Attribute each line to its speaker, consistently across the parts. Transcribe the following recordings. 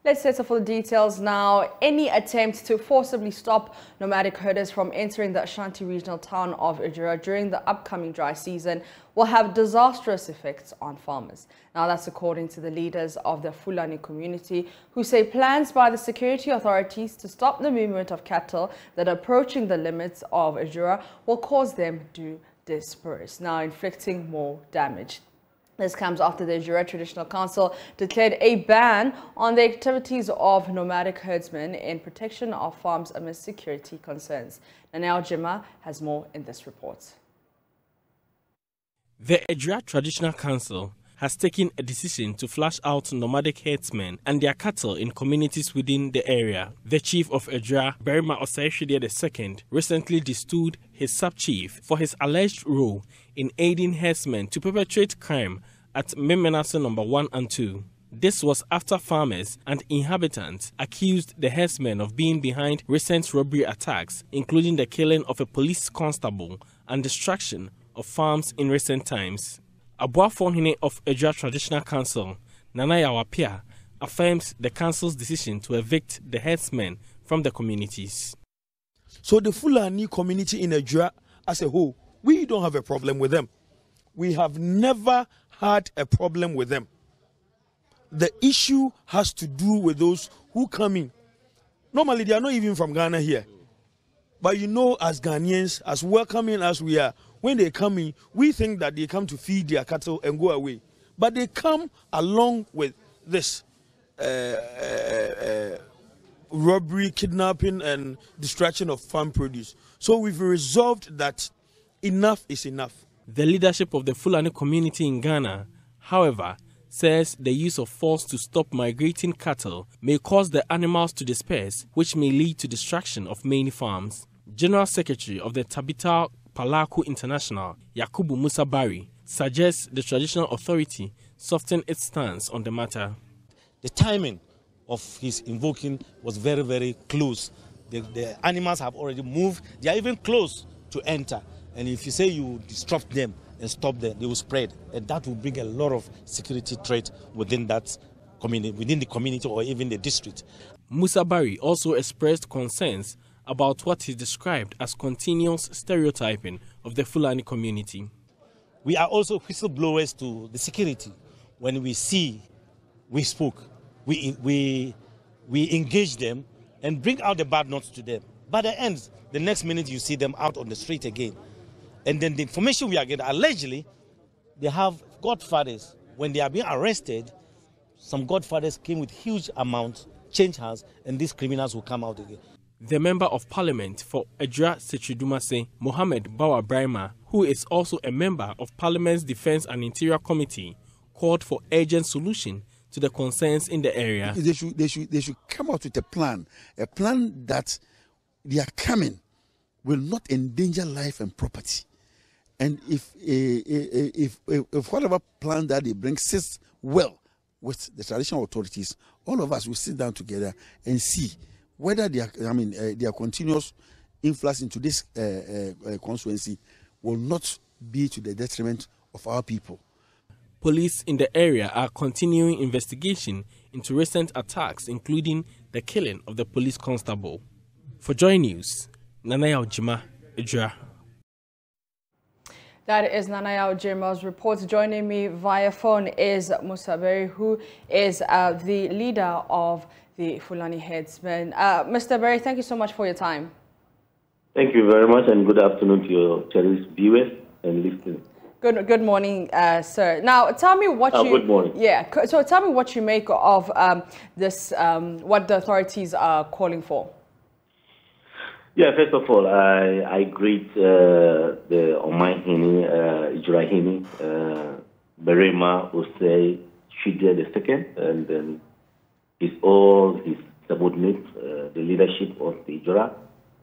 Speaker 1: Let's settle for the details now. Any attempt to forcibly stop nomadic herders from entering the Ashanti regional town of Ejura during the upcoming dry season will have disastrous effects on farmers. Now, that's according to the leaders of the Fulani community, who say plans by the security authorities to stop the movement of cattle that are approaching the limits of Ejura will cause them to disperse, now inflicting more damage. This comes after the Ejura Traditional Council declared a ban on the activities of nomadic herdsmen in protection of farms amidst security concerns. Ejura has more in this report.
Speaker 2: The Ejura Traditional Council has taken a decision to flush out nomadic herdsmen and their cattle in communities within the area. The chief of Ejura, Berima Osei-Shide II, recently destood his sub-chief for his alleged role in aiding herdsmen to perpetrate crime at Memenaso No. 1 and 2. This was after farmers and inhabitants accused the herdsmen of being behind recent robbery attacks, including the killing of a police constable and destruction of farms in recent times. Abuafohene of Ejura Traditional Council, Nana Yawapia, affirms the council's decision to evict the herdsmen from the communities.
Speaker 3: So the Fulani community in Ejura as a whole, we don't have a problem with them. We have never had a problem with them. The issue has to do with those who come in. Normally, they are not even from Ghana here. But you know, as Ghanaians, as welcoming as we are, when they come in, we think that they come to feed their cattle and go away. But they come along with this robbery, kidnapping, and destruction of farm produce. So we've resolved that enough is enough.
Speaker 2: The leadership of the Fulani community in Ghana, however, says the use of force to stop migrating cattle may cause the animals to disperse, which may lead to destruction of many farms. General Secretary of the Tabita Palaku International, Yakubu Musa Bari, suggests the traditional authority soften its stance on the matter.
Speaker 4: The timing of his invoking was very, very close. The animals have already moved. They are even close to enter. And if you say you disrupt them and stop them, they will spread. And that will bring a lot of security threat within that community, within the community or even the district.
Speaker 2: Musa Bari also expressed concerns about what he described as continuous stereotyping of the Fulani community.
Speaker 4: We are also whistleblowers to the security. When we see, we spoke, we engage them and bring out the bad notes to them. By the end, the next minute you see them out on the street again. And then the information we are getting, allegedly, they have godfathers. When they are being arrested, some godfathers came with huge amounts, change hands, and these criminals will come out again.
Speaker 2: The Member of Parliament for Ejura Setridumase, Mohammed Bawa Brahma, who is also a member of Parliament's Defence and Interior Committee, called for urgent solution to the concerns in the area.
Speaker 5: They should come out with a plan that they are coming will not endanger life and property. And if whatever plan that they bring sits well with the traditional authorities, all of us will sit down together and see whether their continuous influx into this constituency will not be to the detriment of our people.
Speaker 2: Police in the area are continuing investigation into recent attacks, including the killing of the police constable. For Joy News, Ejura.
Speaker 1: That is Ejura's report. Joining me via phone is Musa Bari, who is the leader of the Fulani herdsmen. Mr. Bari, thank you so much for your time.
Speaker 6: Thank you very much, and good afternoon to your cherished viewers and listeners.
Speaker 1: Good morning, sir. Now, tell me what you...
Speaker 6: Good morning.
Speaker 1: Yeah, so tell me what you make of this, what the authorities are calling for.
Speaker 6: Yeah, first of all, I greet the Omaihini, Ejurahini, Berima Osei-Shide II, and then all his subordinates, the leadership of the Ejura.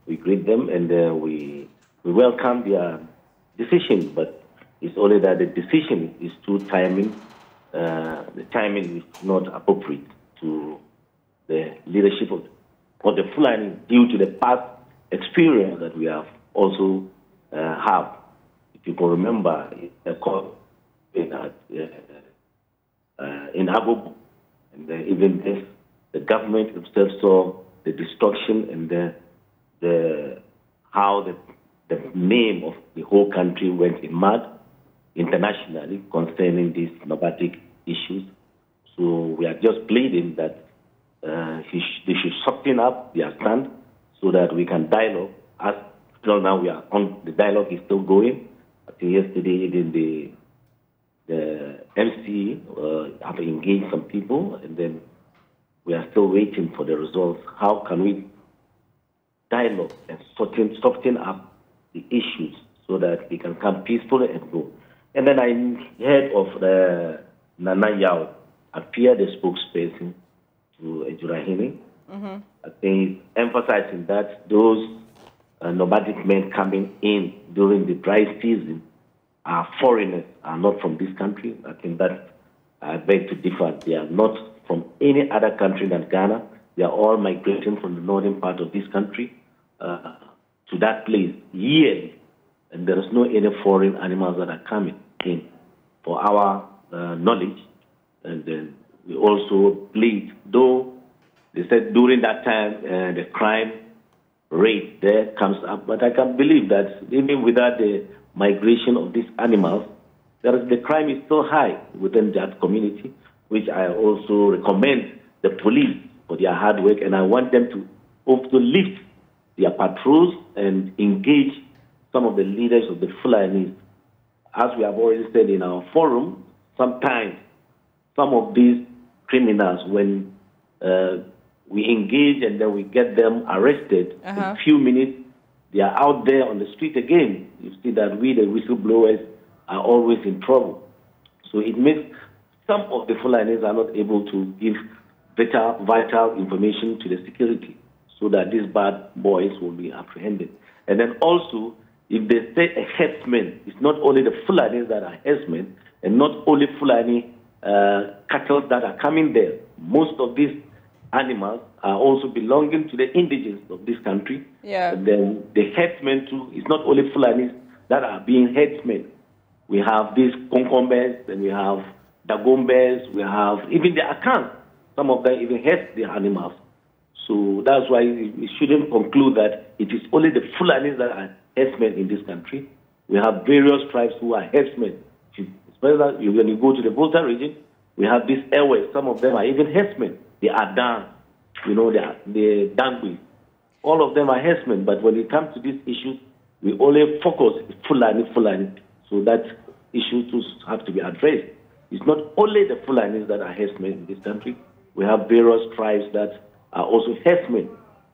Speaker 6: We greet them and we welcome their decision, but it's only that the decision is too timing. The timing is not appropriate to the leadership of the Fulani due to the past experience that we have also have. If you can remember, in Agogo, and even this, the government itself saw the destruction and how the name of the whole country went in mud internationally concerning these nomadic issues. So we are just pleading that they should soften up their stand so that we can dialogue. As till now, the dialogue is still going. I think yesterday, even the MC have engaged some people, and then we are still waiting for the results. How can we dialogue and soften up the issues so that we can come peacefully and go? And then I heard of Nana Yao appear the spokesperson to Ejura. I think emphasizing that those nomadic men coming in during the dry season are foreigners, are not from this country. I think that I beg to differ. They are not from any other country than Ghana. They are all migrating from the northern part of this country to that place yearly. And there is no any foreign animals that are coming in for our knowledge. And then we also plead, though they said during that time the crime rate there comes up, but I can believe that even without the migration of these animals, the crime is still high within that community, which I also recommend the police for their hard work, and I want them to also lift their patrols and engage some of the leaders of the Fulanis. As we have already said in our forum, sometimes some of these criminals, when we engage and then we get them arrested, in a few minutes, they are out there on the street again. You see that we, the whistleblowers, are always in trouble. So it makes some of the Fulanis are not able to give vital information to the security so that these bad boys will be apprehended. And then also, if they say a herdsman, it's not only the Fulanis that are herdsmen, and not only Fulani cattle that are coming there. Most of these animals are also belonging to the indigenous of this country.
Speaker 1: Yeah.
Speaker 6: And then the herdsmen too, it's not only Fulanis that are being herdsmen. We have these Konkombes, and we have Dagombes, we have even the Akan. Some of them even herds the animals. So that's why we shouldn't conclude that it is only the Fulanis that are herdsmen in this country. We have various tribes who are herdsmen. When you go to the Volta region, we have these airways. Some of them are even herdsmen. They are down, the Dangui. All of them are herdsmen. But when it comes to these issues, we only focus Fulani. So that issue too have to be addressed. It's not only the Fulanis that are herdsmen in this country. We have various tribes that are also herdsmen.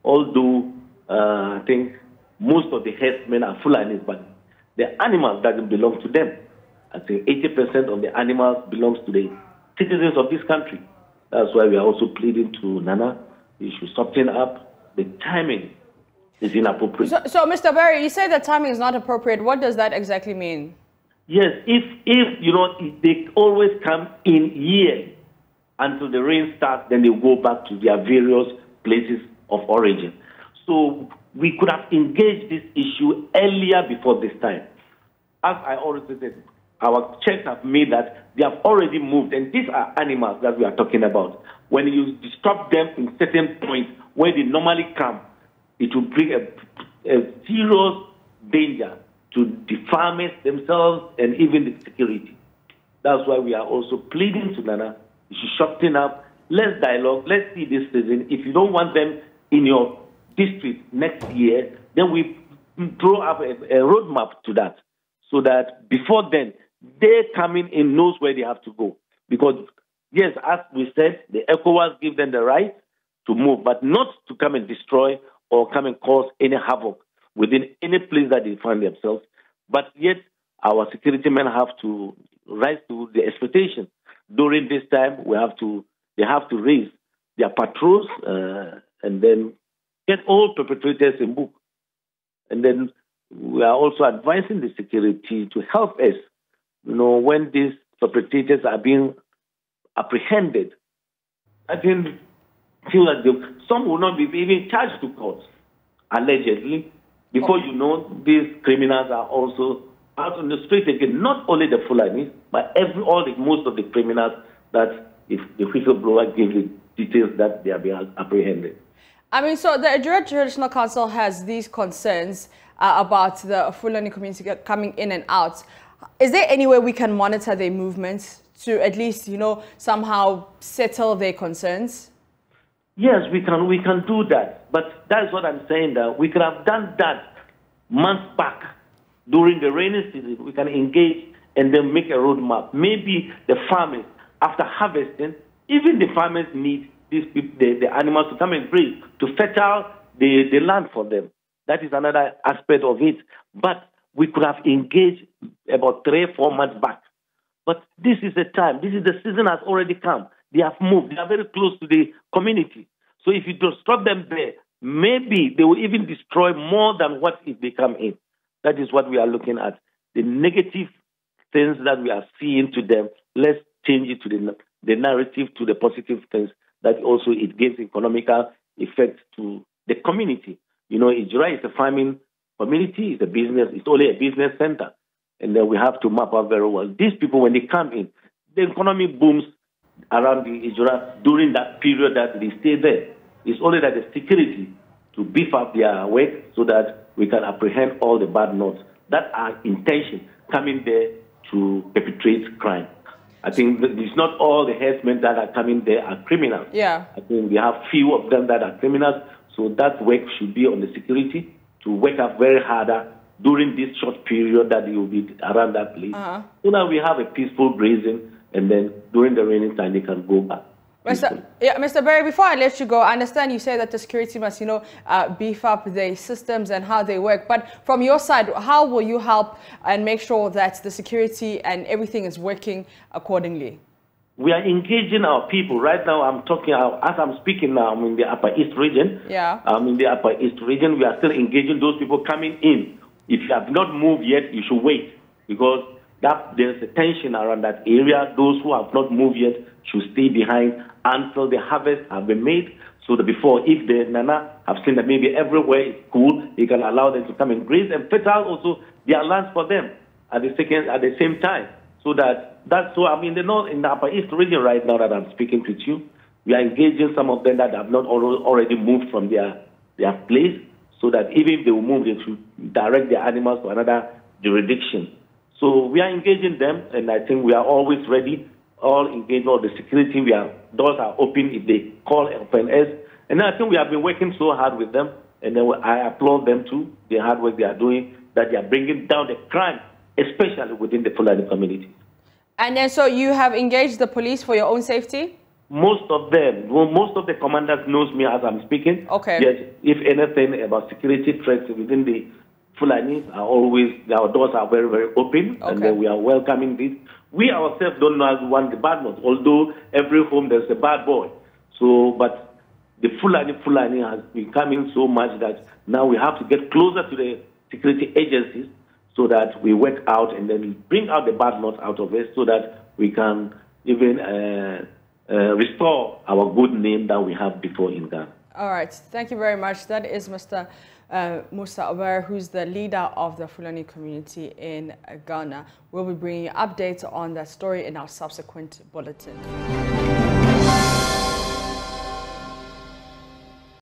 Speaker 6: Although I think most of the herdsmen are Fulanis, but the animals doesn't belong to them. I think 80% of the animals belongs to the citizens of this country. That's why we are also pleading to Nana. We should soften up. The timing is inappropriate.
Speaker 1: So Mr. Barry, you say the timing is not appropriate. What does that exactly mean?
Speaker 6: Yes, if they always come in here until the rain starts, then they go back to their various places of origin. So we could have engaged this issue earlier before this time. As I already said, our checks have made that they have already moved, and these are animals that we are talking about. When you disturb them in certain points where they normally come, it will bring a serious danger to the farmers themselves and even the security. That's why we are also pleading to Nana. You should soften up. Let's dialogue. Let's see this season. If you don't want them in your district next year, then we throw up a roadmap to that, so that before then, they coming in knows where they have to go. Because, yes, as we said, the ECOWAS give them the right to move, but not to come and destroy or come and cause any havoc within any place that they find themselves. But yet, our security men have to rise to the expectation. During this time, they have to raise their patrols and then get all perpetrators in book. And then we are also advising the security to help us, when these perpetrators are being apprehended. I feel like some will not be even charged to court, allegedly, because these criminals are also out on the street again. Not only the Fulani, but most of the criminals that if the whistleblower gives details that they are being apprehended.
Speaker 1: I mean, so the Ejura Traditional Council has these concerns about the Fulani community coming in and out. Is there any way we can monitor their movements to at least, you know, somehow settle their concerns?
Speaker 6: Yes, we can do that. But that's what I'm saying, that we could have done that months back during the rainy season. We can engage and then make a roadmap. Maybe the farmers, after harvesting, even the farmers need these people, the animals to come and breathe, to fertile the land for them. That is another aspect of it. But we could have engaged about 3 or 4 months back. But this is the time. This is the season has already come. They have moved. They are very close to the community. So if you stop them there, maybe they will even destroy more than what if they come in. That is what we are looking at. The negative things that we are seeing to them, let's change it to the narrative, to the positive things that also it gives economical effect to the community. You know, Ejura is a farming community, it's a business, it's only a business center. And then we have to map out very well. These people, when they come in, the economy booms around the Ejura during that period that they stay there. It's only that the security to beef up their work so that we can apprehend all the bad notes. That are intention coming there to perpetrate crime. I think it's not all the herdsmen that are coming there are criminals.
Speaker 1: Yeah.
Speaker 6: I think we have few of them that are criminals. So that work should be on the security to work up very harder during this short period that you will be around that place. So that we have a peaceful grazing, and then during the raining time they can go back.
Speaker 1: Mr. Berry, before I let you go, I understand you say that the security must, you know, beef up their systems and how they work. But from your side, how will you help and make sure that the security and everything is working accordingly?
Speaker 6: We are engaging our people. Right now, I'm talking, as I'm speaking now, I'm in the Upper East region.
Speaker 1: Yeah.
Speaker 6: I'm in the Upper East region. We are still engaging those people coming in. If you have not moved yet, you should wait, because there's a tension around that area. Those who have not moved yet should stay behind until the harvest has been made, so that before, if the Nana have seen that maybe everywhere is cool, they can allow them to come and graze and fertile also their lands for them at the same time. So so I'm in the Upper East region right now that I'm speaking to you. We are engaging some of them that have not already moved from their place, so that even if they will move, they should direct their animals to another jurisdiction. So we are engaging them, and I think we are always ready, all engaged, all the security, doors are open if they call upon us. And I think we have been working so hard with them, and then I applaud them too, the hard work they are doing, that they are bringing down the crime, especially within the Fulani community.
Speaker 1: And then so you have engaged the police for your own safety?
Speaker 6: Most of them, most of the commanders knows me as I'm speaking.
Speaker 1: Okay.
Speaker 6: Yes, if anything about security threats within the Fulanis are always, our doors are very, very open, and then we are welcoming this. We ourselves don't know one the bad ones, although every home there's a bad boy. So, but the Fulani has been coming so much that now we have to get closer to the security agencies so that we work out and then bring out the bad notes out of it, so that we can even restore our good name that we have before in Ghana.
Speaker 1: All right. Thank you very much. That is Mr. Musa Ober, who's the leader of the Fulani community in Ghana. We'll be bringing you updates on that story in our subsequent bulletin.